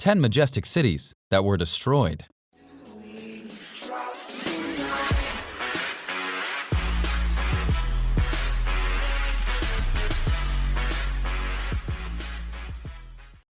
10 majestic cities that were destroyed.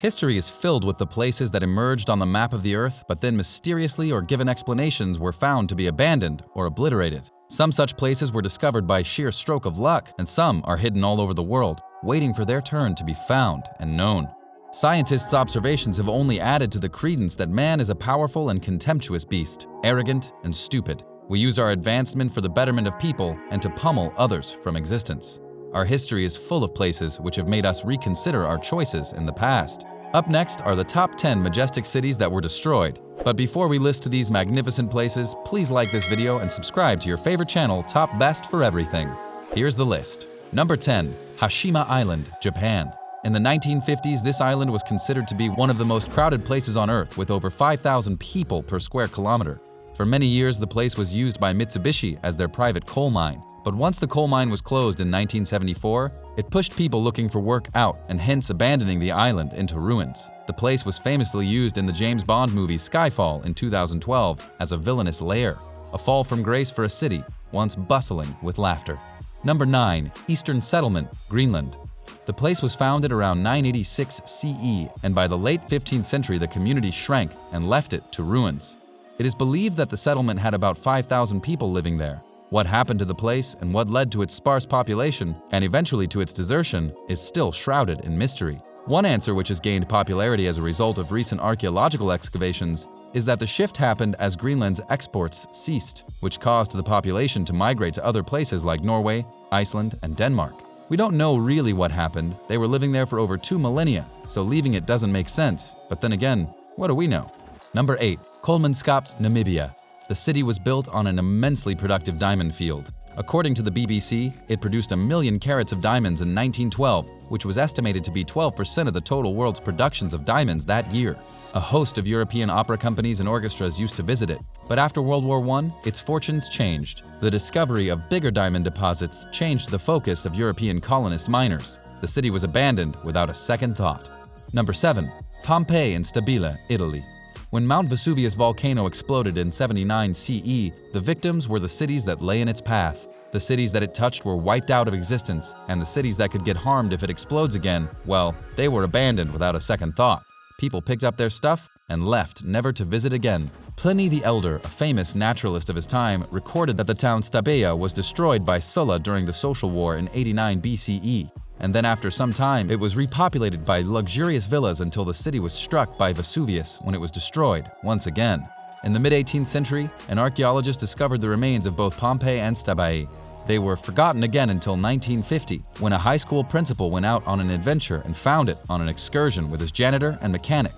History is filled with the places that emerged on the map of the Earth, but then mysteriously or given explanations were found to be abandoned or obliterated. Some such places were discovered by sheer stroke of luck, and some are hidden all over the world, waiting for their turn to be found and known. Scientists' observations have only added to the credence that man is a powerful and contemptuous beast, arrogant and stupid. We use our advancement for the betterment of people and to pummel others from existence. Our history is full of places which have made us reconsider our choices in the past. Up next are the top 10 majestic cities that were destroyed. But before we list these magnificent places, please like this video and subscribe to your favorite channel, Top Best for Everything. Here's the list. Number 10. Hashima Island, Japan. In the 1950s, this island was considered to be one of the most crowded places on Earth, with over 5,000 people per square kilometer. For many years, the place was used by Mitsubishi as their private coal mine. But once the coal mine was closed in 1974, it pushed people looking for work out and hence abandoning the island into ruins. The place was famously used in the James Bond movie Skyfall in 2012 as a villainous lair, a fall from grace for a city once bustling with laughter. Number 9. Eastern Settlement, Greenland. The place was founded around 986 CE, and by the late 15th century the community shrank and left it to ruins. It is believed that the settlement had about 5,000 people living there. What happened to the place and what led to its sparse population and eventually to its desertion is still shrouded in mystery. One answer which has gained popularity as a result of recent archaeological excavations is that the shift happened as Greenland's exports ceased, which caused the population to migrate to other places like Norway, Iceland, and Denmark. We don't know really what happened. They were living there for over 2 millennia, so leaving it doesn't make sense. But then again, what do we know? Number 8. Coleman, Namibia. The city was built on an immensely productive diamond field. According to the BBC, it produced 1 million carats of diamonds in 1912, which was estimated to be 12% of the total world's productions of diamonds that year. A host of European opera companies and orchestras used to visit it, but after World War I, its fortunes changed. The discovery of bigger diamond deposits changed the focus of European colonist miners. The city was abandoned without a second thought. Number 7. Pompeii in Stabile, Italy. When Mount Vesuvius volcano exploded in 79 CE, the victims were the cities that lay in its path. The cities that it touched were wiped out of existence, and the cities that could get harmed if it explodes again, well, they were abandoned without a second thought. People picked up their stuff and left, never to visit again. Pliny the Elder, a famous naturalist of his time, recorded that the town Stabia was destroyed by Sulla during the Social War in 89 BCE. And then after some time, it was repopulated by luxurious villas until the city was struck by Vesuvius when it was destroyed once again. In the mid-18th century, an archaeologist discovered the remains of both Pompeii and Stabiae. They were forgotten again until 1950, when a high school principal went out on an adventure and found it on an excursion with his janitor and mechanic.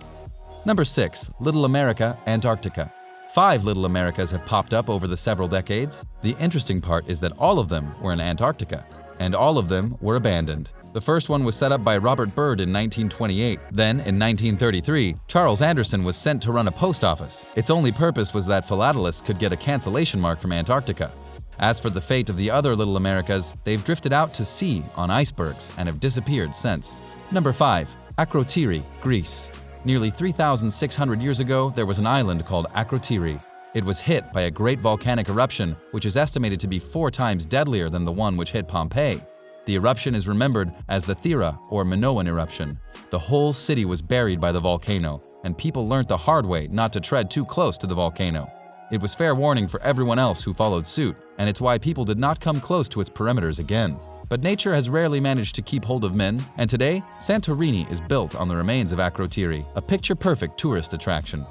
Number 6. Little America, Antarctica. 5 Little Americas have popped up over the several decades. The interesting part is that all of them were in Antarctica, and all of them were abandoned. The first one was set up by Robert Byrd in 1928. Then, in 1933, Charles Anderson was sent to run a post office. Its only purpose was that philatelists could get a cancellation mark from Antarctica. As for the fate of the other Little Americas, they've drifted out to sea on icebergs and have disappeared since. Number 5. Akrotiri, Greece. Nearly 3,600 years ago, there was an island called Akrotiri. It was hit by a great volcanic eruption, which is estimated to be 4 times deadlier than the one which hit Pompeii. The eruption is remembered as the Thera or Minoan eruption. The whole city was buried by the volcano, and people learned the hard way not to tread too close to the volcano. It was fair warning for everyone else who followed suit, and it's why people did not come close to its perimeters again. But nature has rarely managed to keep hold of men, and today, Santorini is built on the remains of Akrotiri, a picture-perfect tourist attraction.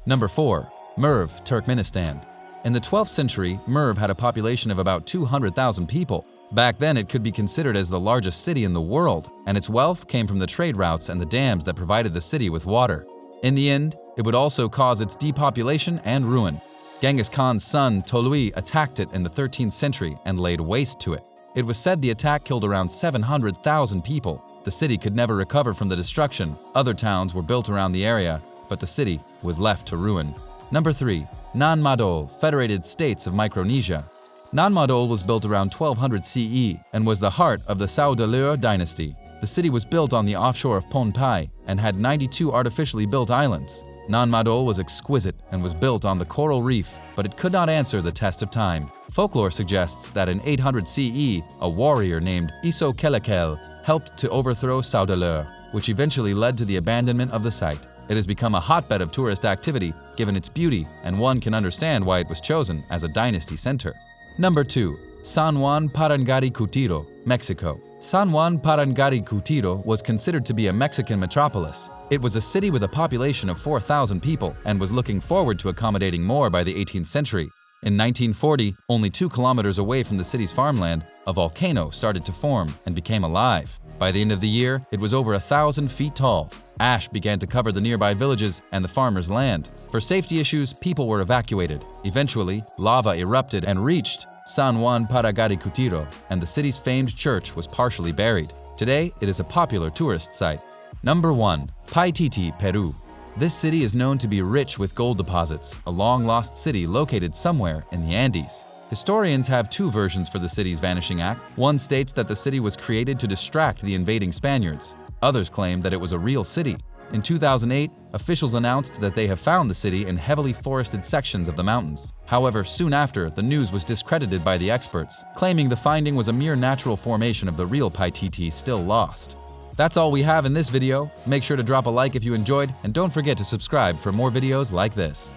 Number 4. Merve, Turkmenistan. In the 12th century, Merve had a population of about 200,000 people. Back then, it could be considered as the largest city in the world, and its wealth came from the trade routes and the dams that provided the city with water. In the end, it would also cause its depopulation and ruin. Genghis Khan's son Tolui attacked it in the 13th century and laid waste to it. It was said the attack killed around 700,000 people. The city could never recover from the destruction. Other towns were built around the area, but the city was left to ruin. Number 3. Nan Madol, Federated States of Micronesia. Nan Madol was built around 1200 CE and was the heart of the Saudalur dynasty. The city was built on the offshore of Pompeii and had 92 artificially built islands. Nanmadol was exquisite and was built on the coral reef, but it could not answer the test of time. Folklore suggests that in 800 CE, a warrior named Isokelekel helped to overthrow Saudaleur, which eventually led to the abandonment of the site. It has become a hotbed of tourist activity given its beauty, and one can understand why it was chosen as a dynasty center. Number 2. San Juan Parangaricutiro, Mexico. San Juan Parangaricutiro was considered to be a Mexican metropolis. It was a city with a population of 4,000 people and was looking forward to accommodating more by the 18th century. In 1940, only 2 kilometers away from the city's farmland, a volcano started to form and became alive. By the end of the year, it was over 1,000 feet tall. Ash began to cover the nearby villages and the farmers' land. For safety issues, people were evacuated. Eventually, lava erupted and reached San Juan Parangaricutiro, and the city's famed church was partially buried. Today, it is a popular tourist site. Number 1. Piata Peru. This city is known to be rich with gold deposits, a long-lost city located somewhere in the Andes. Historians have 2 versions for the city's vanishing act. One states that the city was created to distract the invading Spaniards. Others claim that it was a real city. In 2008, officials announced that they have found the city in heavily forested sections of the mountains. However, soon after, the news was discredited by the experts, claiming the finding was a mere natural formation of the real Piata still lost. That's all we have in this video. Make sure to drop a like if you enjoyed, and don't forget to subscribe for more videos like this.